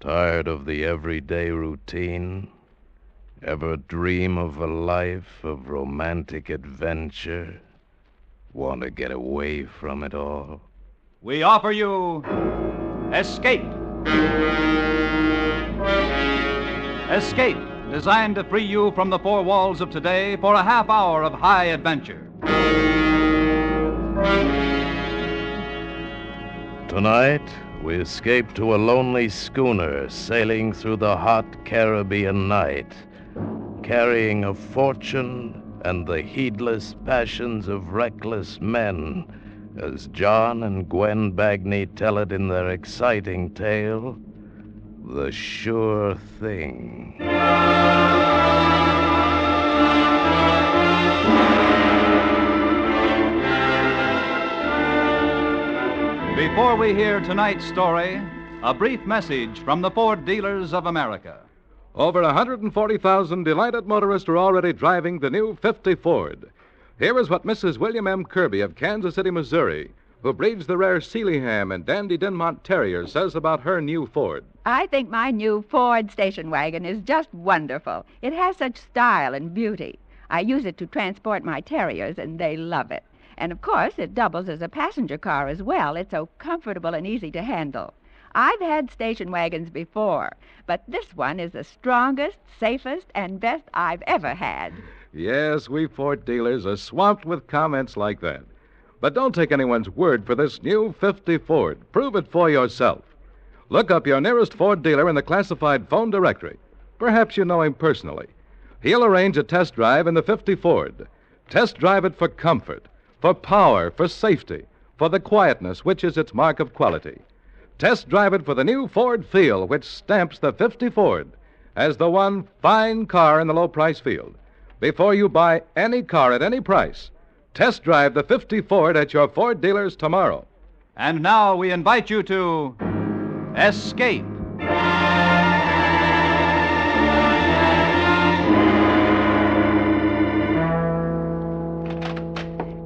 Tired of the everyday routine? Ever dream of a life of romantic adventure? Want to get away from it all? We offer you Escape. Escape, designed to free you from the four walls of today for a half hour of high adventure. Tonight, we escape to a lonely schooner sailing through the hot Caribbean night, carrying a fortune and the heedless passions of reckless men, as John and Gwen Bagney tell it in their exciting tale, The Sure Thing. Before we hear tonight's story, a brief message from the Ford Dealers of America. Over 140,000 delighted motorists are already driving the new 50 Ford. Here is what Mrs. William M. Kirby of Kansas City, Missouri, who breeds the rare Sealyham and Dandy Dinmont Terriers, says about her new Ford. I think my new Ford station wagon is just wonderful. It has such style and beauty. I use it to transport my terriers, and they love it. And, of course, it doubles as a passenger car as well. It's so comfortable and easy to handle. I've had station wagons before, but this one is the strongest, safest, and best I've ever had. Yes, we Ford dealers are swamped with comments like that. But don't take anyone's word for this new 50 Ford. Prove it for yourself. Look up your nearest Ford dealer in the classified phone directory. Perhaps you know him personally. He'll arrange a test drive in the 50 Ford. Test drive it for comfort, for power, for safety, for the quietness which is its mark of quality. Test drive it for the new Ford feel, which stamps the 50 Ford as the one fine car in the low-price field. Before you buy any car at any price, test drive the 50 Ford at your Ford dealers tomorrow. And now we invite you to Escape.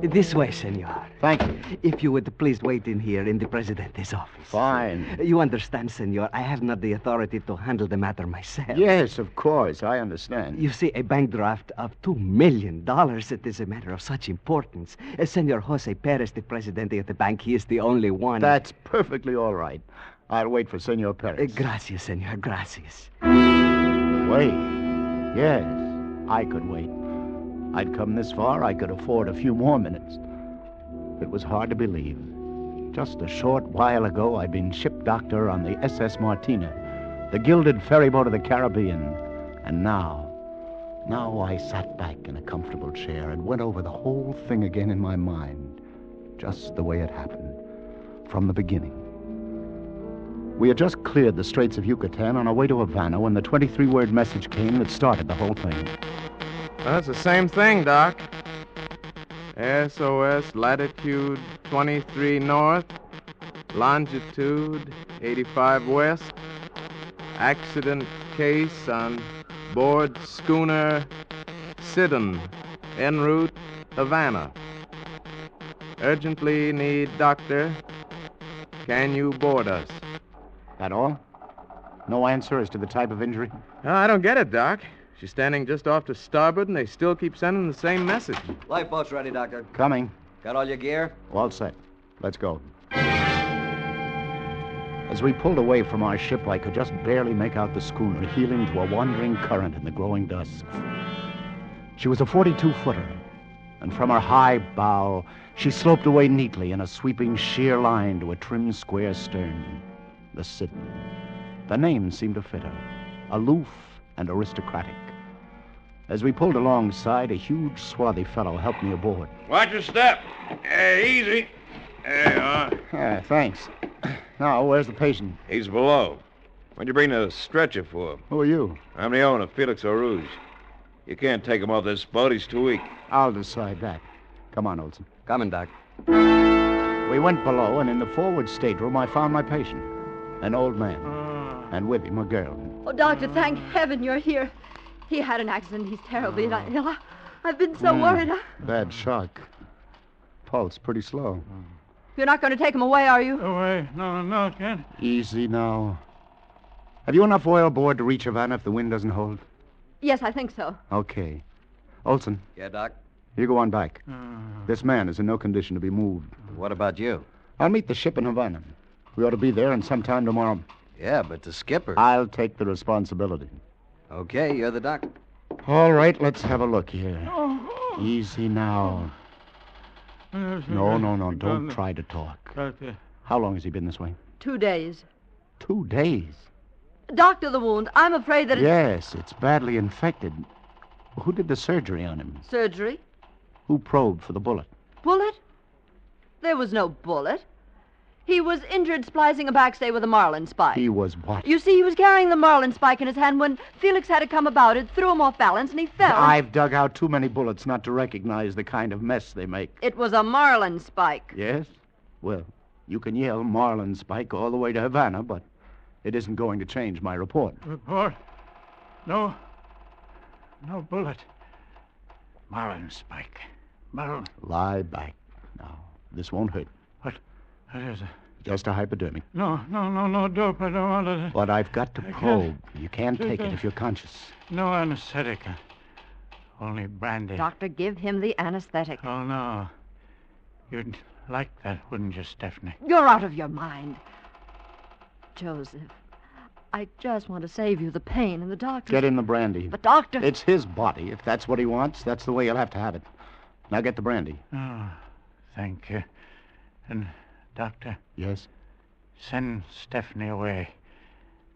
This way, senor. Thank you. If you would please wait in here in the Presidente's office. Fine. You understand, senor, I have not the authority to handle the matter myself. Yes, of course, I understand. You see, a bank draft of $2 million, it is a matter of such importance. Senor Jose Perez, the presidente of the bank, he is the only one. That's perfectly all right. I'll wait for Senor Perez. Gracias, senor, gracias. Wait. Yes, I could wait. I'd come this far, I could afford a few more minutes. It was hard to believe. Just a short while ago, I'd been ship doctor on the SS Martina, the gilded ferryboat of the Caribbean. And now I sat back in a comfortable chair and went over the whole thing again in my mind, just the way it happened, from the beginning. We had just cleared the Straits of Yucatan on our way to Havana when the 23-word message came that started the whole thing. That's the same thing, Doc. SOS, latitude 23 north, longitude 85 west. Accident case on board schooner Sidon, en route Havana. Urgently need doctor. Can you board us? That all? No answer as to the type of injury? I don't get it, Doc. She's standing just off to starboard, and they still keep sending the same message. Lifeboat's ready, Doctor. Coming. Got all your gear? All set. Let's go. As we pulled away from our ship, I could just barely make out the schooner heeling to a wandering current in the growing dusk. She was a 42-footer, and from her high bow, she sloped away neatly in a sweeping sheer line to a trim square stern. The Sidon. The name seemed to fit her. Aloof and aristocratic. As we pulled alongside, a huge, swarthy fellow helped me aboard. Watch your step. Easy. There you are. Yeah, thanks. Now, where's the patient? He's below. What'd you bring the stretcher for? Who are you? I'm the owner, Felix O'Rouge. You can't take him off this boat. He's too weak. I'll decide that. Come on, Olson. Coming, Doc. We went below, and in the forward stateroom, I found my patient. An old man. And with him, a girl. Oh, Doctor, thank heaven you're here. He had an accident. He's terribly ill. I've been so worried. Bad shock. Pulse pretty slow. You're not going to take him away, are you? Away? No, kid. Easy now. Have you enough oil aboard to reach Havana if the wind doesn't hold? Yes, I think so. Okay. Olson, Yeah, Doc? you go on back. This man is in no condition to be moved. What about you? I'll meet the ship in Havana. We ought to be there in some time tomorrow. Yeah, but the skipper... I'll take the responsibility. Okay, you're the doc. All right, let's have a look here. Easy now. No. Don't try to talk. How long has he been this way? 2 days. 2 days? Doctor, the wound. I'm afraid that it's... Yes, it's badly infected. Who did the surgery on him? Surgery? Who probed for the bullet? Bullet? There was no bullet. He was injured splicing a backstay with a marlin spike. He was what? You see, he was carrying the marlin spike in his hand when Felix had to come about it, threw him off balance, and he fell. I've dug out too many bullets not to recognize the kind of mess they make. It was a marlin spike. Yes? Well, you can yell marlin spike all the way to Havana, but it isn't going to change my report. Report? No bullet. Marlin spike. Marlin. Lie back. Now, this won't hurt. What is it? Just a hypodermic. No, dope. I don't want it. But I've got to probe. You can't take it if you're conscious. No anesthetic. Only brandy. Doctor, give him the anesthetic. Oh, no. You'd like that, wouldn't you, Stephanie? You're out of your mind. Joseph, I just want to save you the pain, and the doctor... Get in the brandy. But, Doctor... It's his body. If that's what he wants, that's the way he'll have to have it. Now get the brandy. Oh, thank you. And, Doctor? Yes? Send Stephanie away.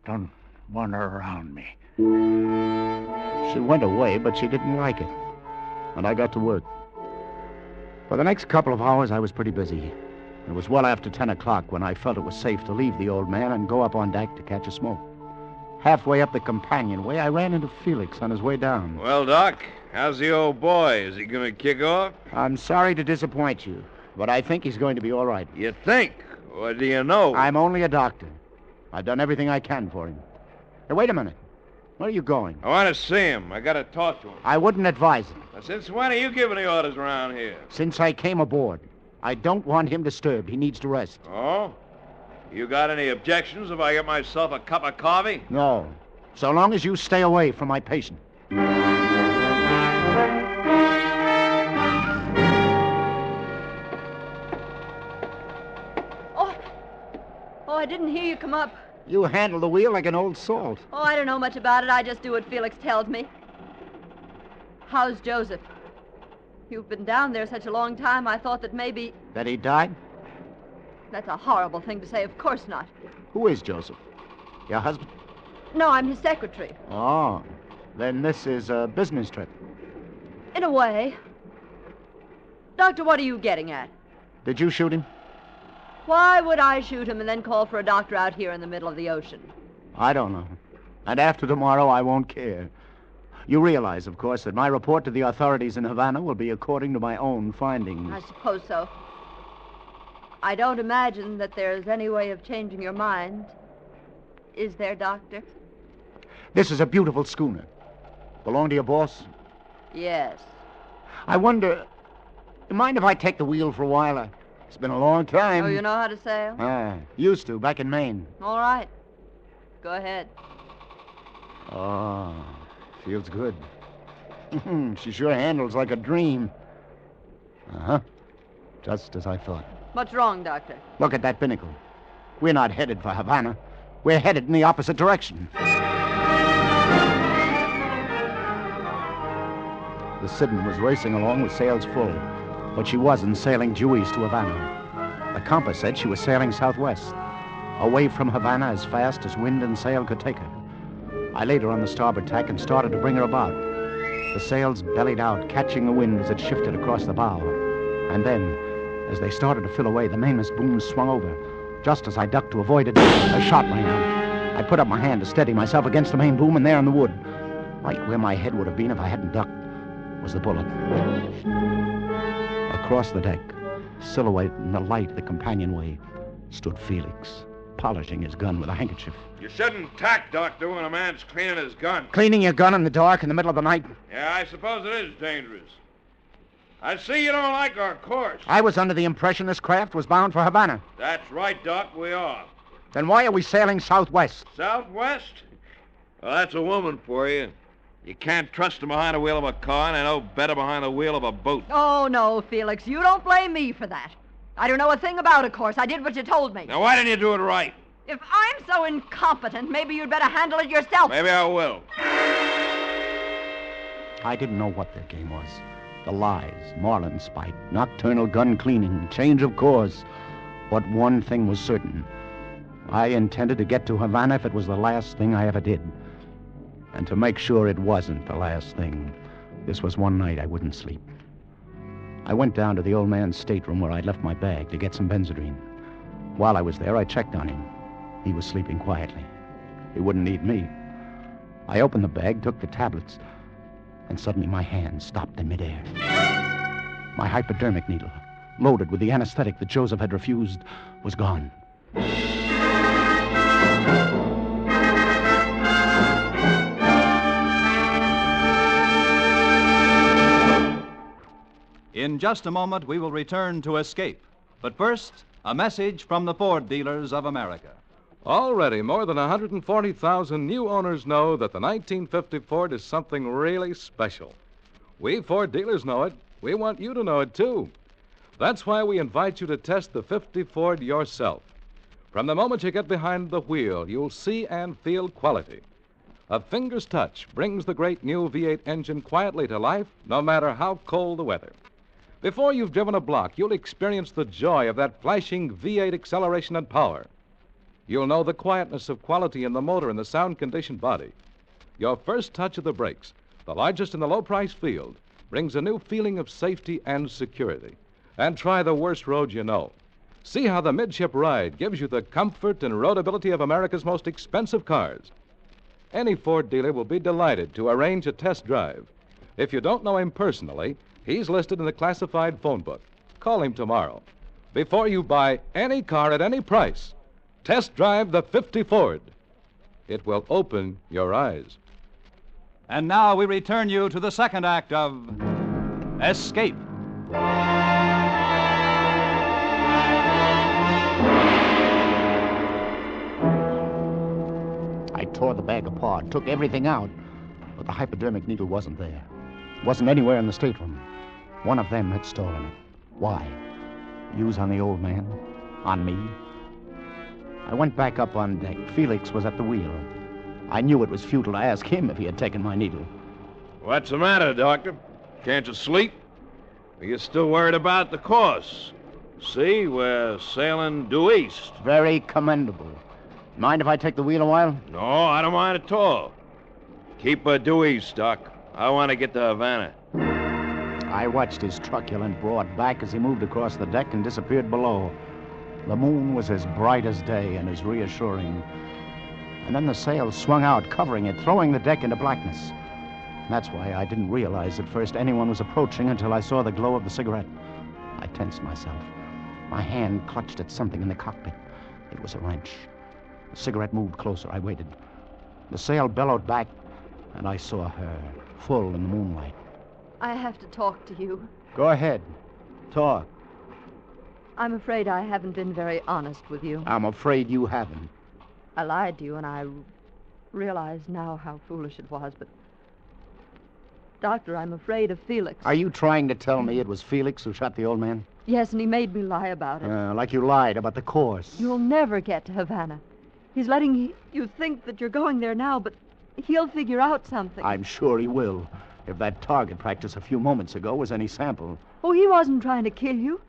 Don't want her around me. She went away, but she didn't like it. And I got to work. For the next couple of hours, I was pretty busy. It was well after 10 o'clock when I felt it was safe to leave the old man and go up on deck to catch a smoke. Halfway up the companionway, I ran into Felix on his way down. Well, Doc, how's the old boy? Is he going to kick off? I'm sorry to disappoint you, but I think he's going to be all right. You think? What do you know? I'm only a doctor. I've done everything I can for him. Hey, wait a minute. Where are you going? I want to see him. I got to talk to him. I wouldn't advise it. Now, since when are you giving the orders around here? Since I came aboard. I don't want him disturbed. He needs to rest. Oh? You got any objections if I get myself a cup of coffee? No. So long as you stay away from my patient. Oh, I didn't hear you come up. You handle the wheel like an old salt. Oh, I don't know much about it. I just do what Felix tells me. How's Joseph? You've been down there such a long time, I thought that maybe... That he died? That's a horrible thing to say. Of course not. Who is Joseph? Your husband? No, I'm his secretary. Oh, then this is a business trip. In a way. Doctor, what are you getting at? Did you shoot him? Why would I shoot him and then call for a doctor out here in the middle of the ocean? I don't know. And after tomorrow, I won't care. You realize, of course, that my report to the authorities in Havana will be according to my own findings. I suppose so. I don't imagine that there's any way of changing your mind. Is there, Doctor? This is a beautiful schooner. Belong to your boss? Yes. I wonder... You mind if I take the wheel for a while? It's been a long time. Oh, you know how to sail? Used to, back in Maine. All right. Go ahead. Oh, feels good. She sure handles like a dream. Uh-huh. Just as I thought. What's wrong, Doctor? Look at that binnacle. We're not headed for Havana. We're headed in the opposite direction. The Sidon was racing along with sails full, but she wasn't sailing due east to Havana. The compass said she was sailing southwest, away from Havana as fast as wind and sail could take her. I laid her on the starboard tack and started to bring her about. The sails bellied out, catching the wind as it shifted across the bow. And then, as they started to fill away, the mainmast boom swung over. Just as I ducked to avoid it, a shot rang out. I put up my hand to steady myself against the main boom, and there in the wood, right where my head would have been if I hadn't ducked, was the bullet. Across the deck, silhouetted in the light of the companionway, stood Felix, polishing his gun with a handkerchief. You shouldn't tack, Doctor, when a man's cleaning his gun. Cleaning your gun in the dark in the middle of the night? Yeah, I suppose it is dangerous. I see you don't like our course. I was under the impression this craft was bound for Havana. That's right, Doc, we are. Then why are we sailing southwest? Southwest? Well, that's a woman for you. You can't trust her behind the wheel of a car, and I know better behind the wheel of a boat. Oh, no, Felix. You don't blame me for that. I don't know a thing about a course. I did what you told me. Now, why didn't you do it right? If I'm so incompetent, maybe you'd better handle it yourself. Maybe I will. I didn't know what their game was. The lies, marlin spite, nocturnal gun cleaning, change of course. But one thing was certain. I intended to get to Havana if it was the last thing I ever did. And to make sure it wasn't the last thing, this was one night I wouldn't sleep. I went down to the old man's stateroom where I'd left my bag to get some Benzedrine. While I was there, I checked on him. He was sleeping quietly. He wouldn't need me. I opened the bag, took the tablets, and suddenly my hand stopped in midair. My hypodermic needle, loaded with the anesthetic that Joseph had refused, was gone. In just a moment, we will return to Escape. But first, a message from the Ford dealers of America. Already, more than 140,000 new owners know that the 1950 Ford is something really special. We Ford dealers know it. We want you to know it, too. That's why we invite you to test the 50 Ford yourself. From the moment you get behind the wheel, you'll see and feel quality. A finger's touch brings the great new V8 engine quietly to life, no matter how cold the weather. Before you've driven a block, you'll experience the joy of that flashing V8 acceleration and power. You'll know the quietness of quality in the motor and the sound-conditioned body. Your first touch of the brakes, the largest in the low-price field, brings a new feeling of safety and security. And try the worst road you know. See how the midship ride gives you the comfort and roadability of America's most expensive cars. Any Ford dealer will be delighted to arrange a test drive. If you don't know him personally, he's listed in the classified phone book. Call him tomorrow. Before you buy any car at any price, test drive the 50 Ford. It will open your eyes. And now we return you to the second act of Escape. I tore the bag apart, took everything out, but the hypodermic needle wasn't there. It wasn't anywhere in the stateroom. One of them had stolen it. Why? Use on the old man? On me? I went back up on deck. Felix was at the wheel. I knew it was futile to ask him if he had taken my needle. What's the matter, Doctor? Can't you sleep? Are you still worried about the course? See, we're sailing due east. Very commendable. Mind if I take the wheel a while? No, I don't mind at all. Keep her due east, Doc. I want to get to Havana. I watched his truculent broad back as he moved across the deck and disappeared below. The moon was as bright as day and as reassuring. And then the sails swung out, covering it, throwing the deck into blackness. That's why I didn't realize at first anyone was approaching until I saw the glow of the cigarette. I tensed myself. My hand clutched at something in the cockpit. It was a wrench. The cigarette moved closer. I waited. The sail bellowed back, and I saw her, full in the moonlight. I have to talk to you. Go ahead. Talk. I'm afraid I haven't been very honest with you. I'm afraid you haven't. I lied to you, and I realize now how foolish it was, but... Doctor, I'm afraid of Felix. Are you trying to tell me it was Felix who shot the old man? Yes, and he made me lie about it. Like you lied about the course. You'll never get to Havana. He's letting you think that you're going there now, but he'll figure out something. I'm sure he will. If that target practice a few moments ago was any sample. Oh, he wasn't trying to kill you.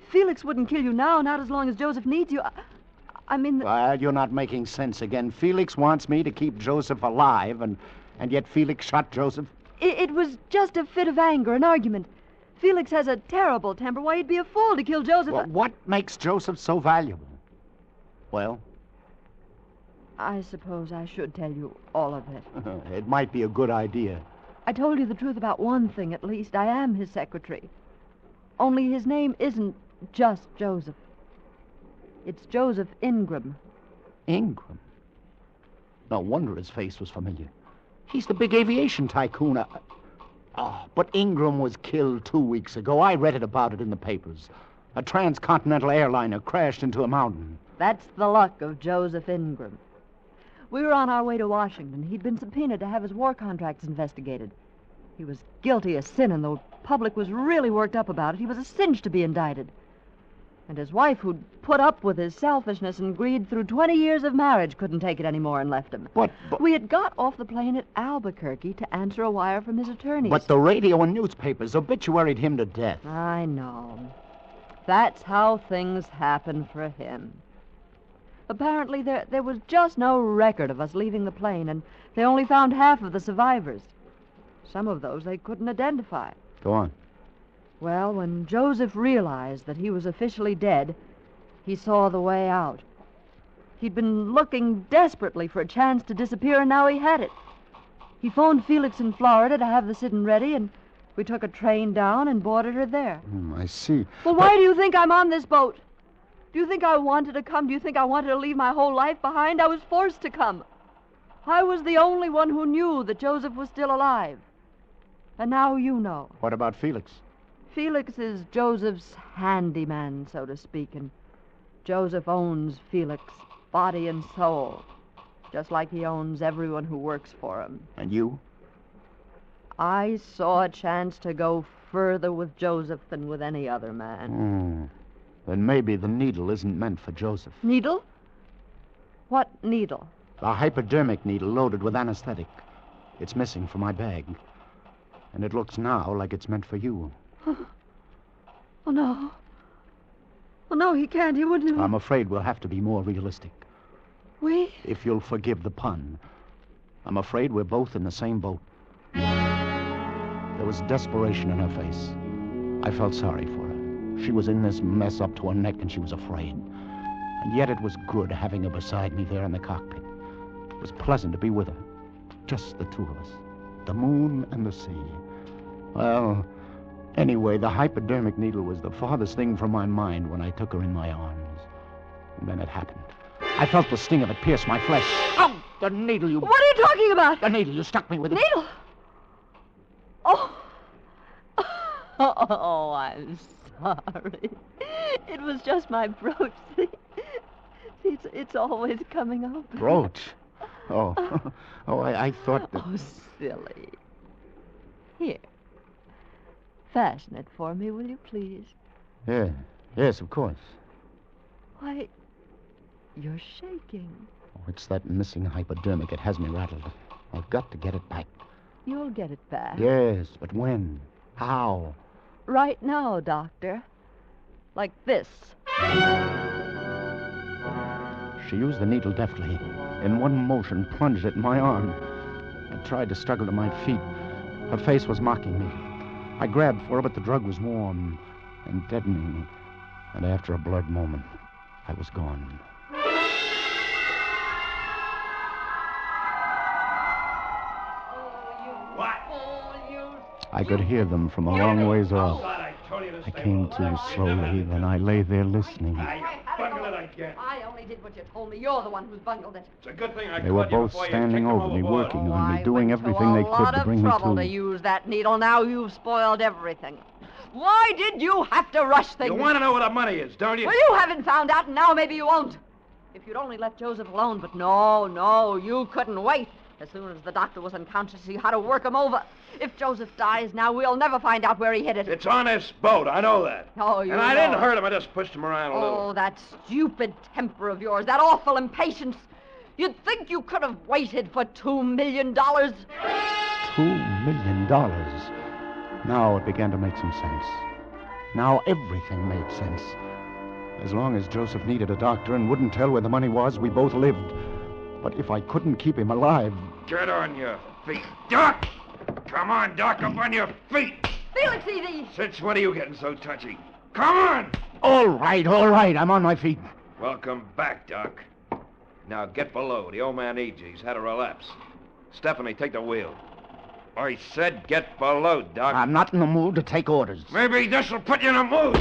Felix wouldn't kill you now, not as long as Joseph needs you. I mean... Well, you're not making sense again. Felix wants me to keep Joseph alive, and yet Felix shot Joseph? It was just a fit of anger, an argument. Felix has a terrible temper. Why, he'd be a fool to kill Joseph. Well, what makes Joseph so valuable? Well? I suppose I should tell you all of it. It might be a good idea. I told you the truth about one thing, at least. I am his secretary. Only his name isn't just Joseph. It's Joseph Ingram. Ingram? No wonder his face was familiar. He's the big aviation tycoon. But Ingram was killed 2 weeks ago. I read about it in the papers. A transcontinental airliner crashed into a mountain. That's the luck of Joseph Ingram. We were on our way to Washington. He'd been subpoenaed to have his war contracts investigated. He was guilty of sin, and the public was really worked up about it. He was a cinch to be indicted. And his wife, who'd put up with his selfishness and greed through 20 years of marriage, couldn't take it anymore and left him. But we had got off the plane at Albuquerque to answer a wire from his attorneys. But the radio and newspapers obituaried him to death. I know. That's how things happen for him. Apparently, there was just no record of us leaving the plane, and they only found half of the survivors. Some of those they couldn't identify. Go on. Well, when Joseph realized that he was officially dead, he saw the way out. He'd been looking desperately for a chance to disappear, and now he had it. He phoned Felix in Florida to have the sit-in ready, and we took a train down and boarded her there. I see. Well, why do you think I'm on this boat? Do you think I wanted to come? Do you think I wanted to leave my whole life behind? I was forced to come. I was the only one who knew that Joseph was still alive. And now you know. What about Felix? Felix is Joseph's handyman, so to speak, and Joseph owns Felix, body and soul, just like he owns everyone who works for him. And you? I saw a chance to go further with Joseph than with any other man. Then maybe the needle isn't meant for Joseph. Needle? What needle? A hypodermic needle loaded with anesthetic. It's missing from my bag. And it looks now like it's meant for you. Oh, no. Oh, no, he can't. He wouldn't. I'm afraid we'll have to be more realistic. We? If you'll forgive the pun. I'm afraid we're both in the same boat. There was desperation in her face. I felt sorry for her. She was in this mess up to her neck, and she was afraid. And yet it was good having her beside me there in the cockpit. It was pleasant to be with her. Just the two of us. The moon and the sea. Well, anyway, the hypodermic needle was the farthest thing from my mind when I took her in my arms. And then it happened. I felt the sting of it pierce my flesh. Oh, the needle you... What are you talking about? The needle. You stuck me with it. Needle? Oh. Oh, I'm sorry. It was just my brooch. See, it's always coming up. Brooch? Oh. I thought that... Oh, silly. Here. Fasten it for me, will you please? Yeah. Yes, of course. Why, you're shaking. Oh, it's that missing hypodermic. It has me rattled. I've got to get it back. You'll get it back. Yes, but when? How? Right now, Doctor. Like this. She used the needle deftly. In one motion, plunged it in my arm. I tried to struggle to my feet. Her face was mocking me. I grabbed for her, but the drug was warm and deadening. And after a blurred moment, I was gone. I could hear them from a long ways off. I came to slowly, then I lay there listening. I only did what you told me. You're the one who's bungled it. It's a good thing They were both standing over me, working on me, doing everything they could to bring me to. A lot of trouble to use that needle. Now you've spoiled everything. Why did you have to rush things? You want to know where the money is, don't you? Well, you haven't found out, and now maybe you won't. If you'd only left Joseph alone, but no, you couldn't wait. As soon as the doctor was unconscious, he had to work him over. If Joseph dies now, we'll never find out where he hid it. It's on this boat, I know that. Oh, you And I didn't hurt him, I just pushed him around a little. Oh, that stupid temper of yours, that awful impatience. You'd think you could have waited for $2 million. $2 million. Now it began to make some sense. Now everything made sense. As long as Joseph needed a doctor and wouldn't tell where the money was, we both lived. But if I couldn't keep him alive... Get on your feet. Doc! Come on, Doc, up on your feet. Felix, easy. Since when are you getting so touchy? Come on! All right, I'm on my feet. Welcome back, Doc. Now get below. The old man needs you. He's had a relapse. Stephanie, take the wheel. I said get below, Doc. I'm not in the mood to take orders. Maybe this'll put you in a mood.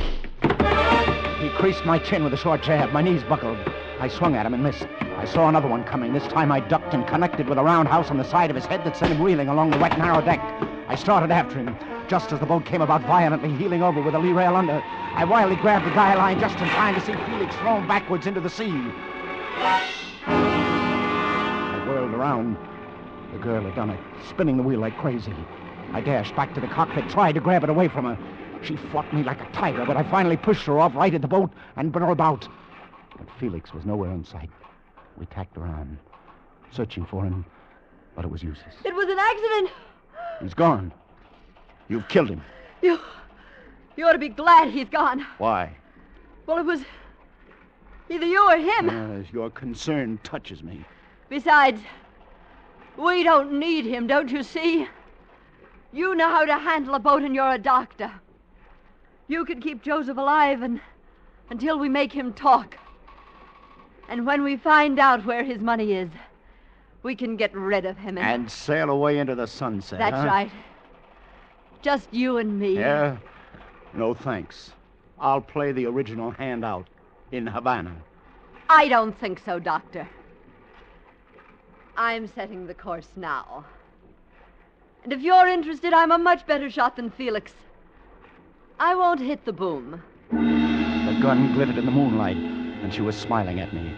He creased my chin with a short jab. My knees buckled. I swung at him and missed. I saw another one coming. This time I ducked and connected with a roundhouse on the side of his head that sent him reeling along the wet, narrow deck. I started after him. Just as the boat came about violently, heeling over with the lee rail under, I wildly grabbed the guy line just in time to see Felix thrown backwards into the sea. I whirled around. The girl had done it, spinning the wheel like crazy. I dashed back to the cockpit, tried to grab it away from her. She fought me like a tiger, but I finally pushed her off, righted the boat, and brought her about. But Felix was nowhere in sight. We tacked around, searching for him, but it was useless. It was an accident. He's gone. You've killed him. You ought to be glad he's gone. Why? Well, it was either you or him. Yes, your concern touches me. Besides, we don't need him, don't you see? You know how to handle a boat and you're a doctor. You can keep Joseph alive until we make him talk. And when we find out where his money is, we can get rid of him. And sail away into the sunset. That's right. Just you and me. Yeah? No thanks. I'll play the original hand out in Havana. I don't think so, Doctor. I'm setting the course now. And if you're interested, I'm a much better shot than Felix. I won't hit the boom. The gun glittered in the moonlight, and she was smiling at me.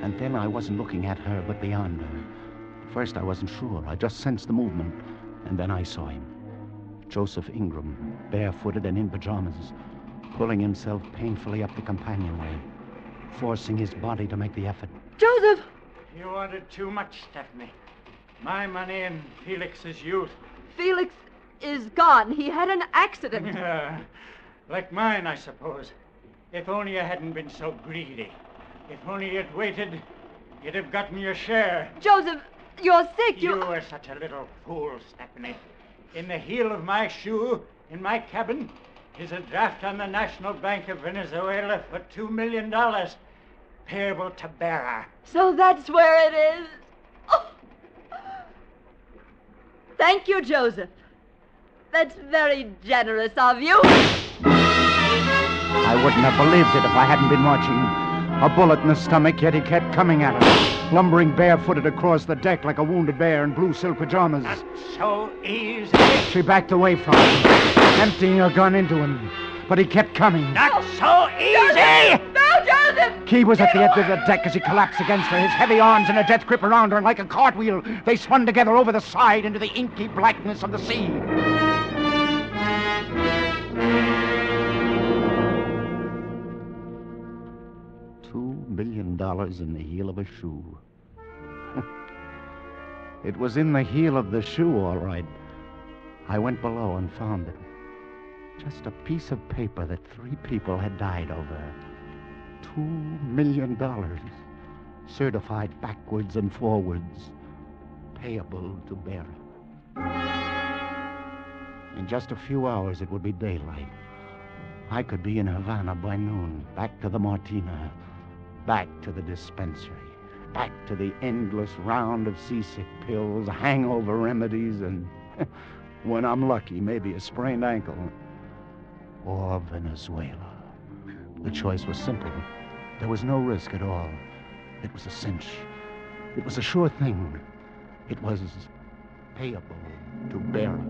And then I wasn't looking at her, but beyond her. First, I wasn't sure. I just sensed the movement. And then I saw him. Joseph Ingram, barefooted and in pajamas, pulling himself painfully up the companionway, forcing his body to make the effort. Joseph! You wanted too much, Stephanie. My money and Felix's youth. Felix is gone. He had an accident. Like mine, I suppose. If only you hadn't been so greedy. If only you'd waited, you'd have gotten your share. Joseph, you're sick. You were such a little fool, Stephanie. In the heel of my shoe, in my cabin, is a draft on the National Bank of Venezuela for $2 million, payable to bearer. So that's where it is. Oh. Thank you, Joseph. That's very generous of you. I wouldn't have believed it if I hadn't been watching. A bullet in the stomach, yet he kept coming at us, lumbering barefooted across the deck like a wounded bear in blue silk pajamas. Not so easy. She backed away from him, emptying her gun into him. But he kept coming. Not so easy! No, Joseph! Key was at the edge of the deck as he collapsed against her, his heavy arms in a death grip around her, and like a cartwheel, they spun together over the side into the inky blackness of the sea. $2 million in the heel of a shoe. It was in the heel of the shoe, all right. I went below and found it. Just a piece of paper that 3 people had died over. $2 million. Certified backwards and forwards. Payable to bearer. In just a few hours, it would be daylight. I could be in Havana by noon, back to the Martina, back to the dispensary, back to the endless round of seasick pills, hangover remedies, and, when I'm lucky, maybe a sprained ankle. Or Venezuela. The choice was simple. There was no risk at all. It was a cinch. It was a sure thing. It was payable to bearer.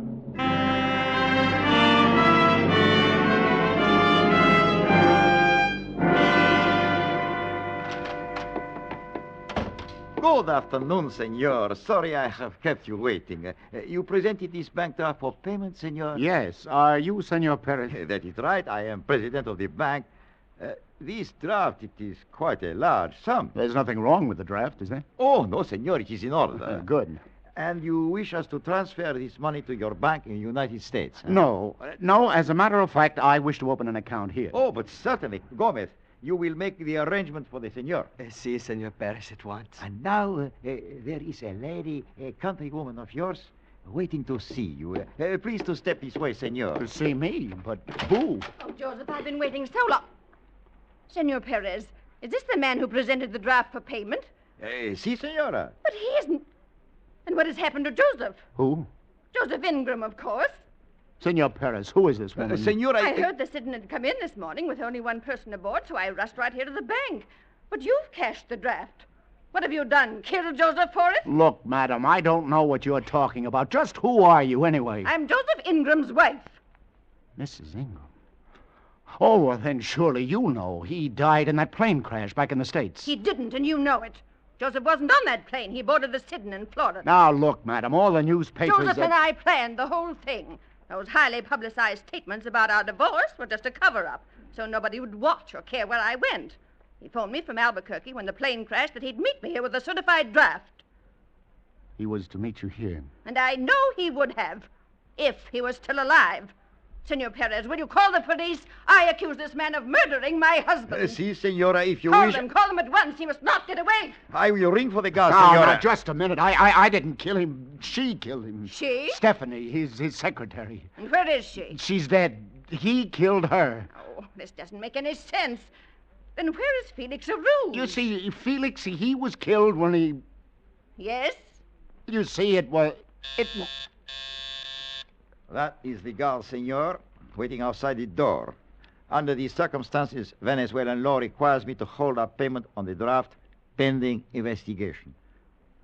Good afternoon, senor. Sorry I have kept you waiting. You presented this bank draft for payment, senor? Yes. Are you Senor Perez? That is right. I am president of the bank. This draft, it is quite a large sum. There's nothing wrong with the draft, is there? Oh, no, senor. It is in order. Good. And you wish us to transfer this money to your bank in the United States? Huh? No. No, as a matter of fact, I wish to open an account here. Oh, but certainly. Gomez, you will make the arrangement for the senor. Si, Senor Perez, at once. And now, there is a lady, a countrywoman of yours, waiting to see you. Please to step this way, senor. To see me? But who? Oh, Joseph, I've been waiting so long. Senor Perez, is this the man who presented the draft for payment? Si, senora. But he isn't. And what has happened to Joseph? Who? Joseph Ingram, of course. Senor Perez, who is this woman? Senora... I heard the Sidon had come in this morning with only one person aboard, so I rushed right here to the bank. But you've cashed the draft. What have you done? Killed Joseph for it? Look, madam, I don't know what you're talking about. Just who are you, anyway? I'm Joseph Ingram's wife. Mrs. Ingram? Oh, well, then surely you know. He died in that plane crash back in the States. He didn't, and you know it. Joseph wasn't on that plane. He boarded the Sidon in Florida. Now, look, madam, all the newspapers... Joseph and I planned the whole thing. Those highly publicized statements about our divorce were just a cover-up, so nobody would watch or care where I went. He phoned me from Albuquerque when the plane crashed that he'd meet me here with a certified draft. He was to meet you here. And I know he would have, if he was still alive. Senor Perez, will you call the police? I accuse this man of murdering my husband. Si, senora, if you Call wish... them at once. He must not get away. I will ring for the gas, Now, senora. now, just a minute. I didn't kill him. She killed him. She? Stephanie, his secretary. And where is she? She's dead. He killed her. Oh, this doesn't make any sense. Then where is Felix Arouge? You see, Felix, he was killed when he... Yes? You see, it was... That is the gas, senor, waiting outside the door. Under these circumstances, Venezuelan law requires me to hold up payment on the draft pending investigation.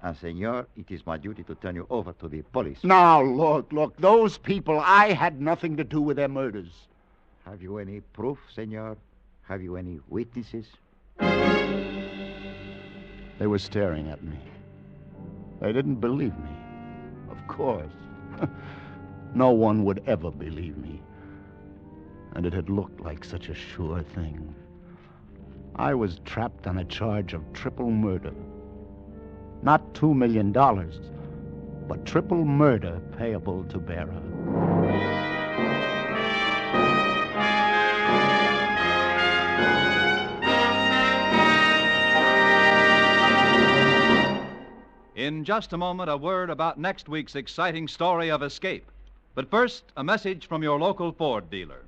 And, senor, it is my duty to turn you over to the police. Now, look, those people, I had nothing to do with their murders. Have you any proof, senor? Have you any witnesses? They were staring at me. They didn't believe me. Of course. No one would ever believe me. And it had looked like such a sure thing. I was trapped on a charge of triple murder. Not $2 million, but triple murder payable to bearer. In just a moment, a word about next week's exciting story of escape. But first, a message from your local Ford dealer.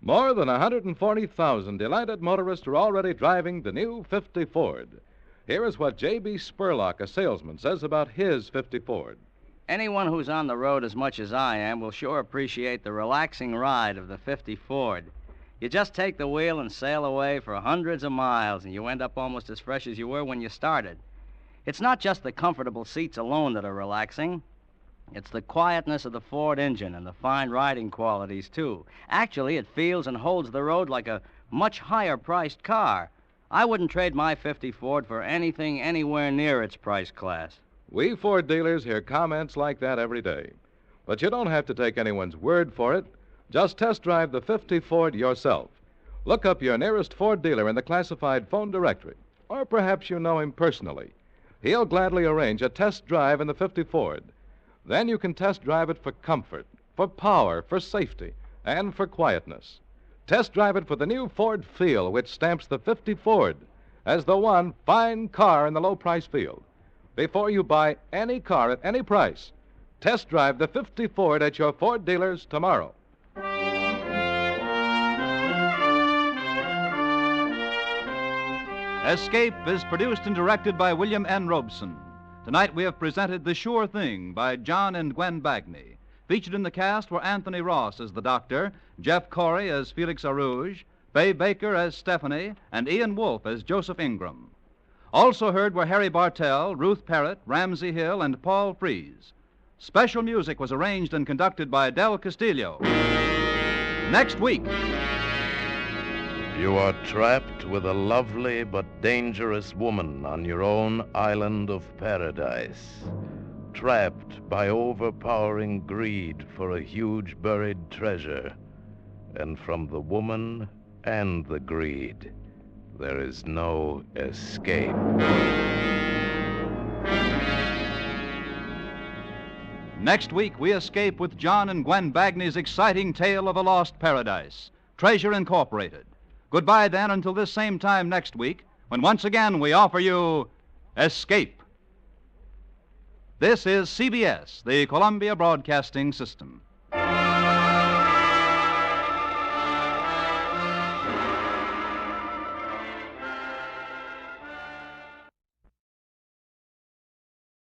More than 140,000 delighted motorists are already driving the new 50 Ford. Here is what J.B. Spurlock, a salesman, says about his 50 Ford. Anyone who's on the road as much as I am will sure appreciate the relaxing ride of the 50 Ford. You just take the wheel and sail away for hundreds of miles, and you end up almost as fresh as you were when you started. It's not just the comfortable seats alone that are relaxing. It's the quietness of the Ford engine and the fine riding qualities, too. Actually, it feels and holds the road like a much higher-priced car. I wouldn't trade my 50 Ford for anything anywhere near its price class. We Ford dealers hear comments like that every day. But you don't have to take anyone's word for it. Just test drive the 50 Ford yourself. Look up your nearest Ford dealer in the classified phone directory. Or perhaps you know him personally. He'll gladly arrange a test drive in the 50 Ford. Then you can test drive it for comfort, for power, for safety, and for quietness. Test drive it for the new Ford feel, which stamps the 50 Ford as the one fine car in the low-price field. Before you buy any car at any price, test drive the 50 Ford at your Ford dealers tomorrow. Escape is produced and directed by William N. Robeson. Tonight we have presented The Sure Thing by John and Gwen Bagney. Featured in the cast were Anthony Ross as the doctor, Jeff Corey as Felix Arouge, Bay Baker as Stephanie, and Ian Wolfe as Joseph Ingram. Also heard were Harry Bartell, Ruth Parrott, Ramsey Hill, and Paul Frees. Special music was arranged and conducted by Del Castillo. Next week. You are trapped with a lovely but dangerous woman on your own island of paradise. Trapped by overpowering greed for a huge buried treasure. And from the woman and the greed, there is no escape. Next week, we escape with John and Gwen Bagney's exciting tale of a lost paradise, Treasure Incorporated. Goodbye, then, until this same time next week, when once again we offer you Escape. This is CBS, the Columbia Broadcasting System.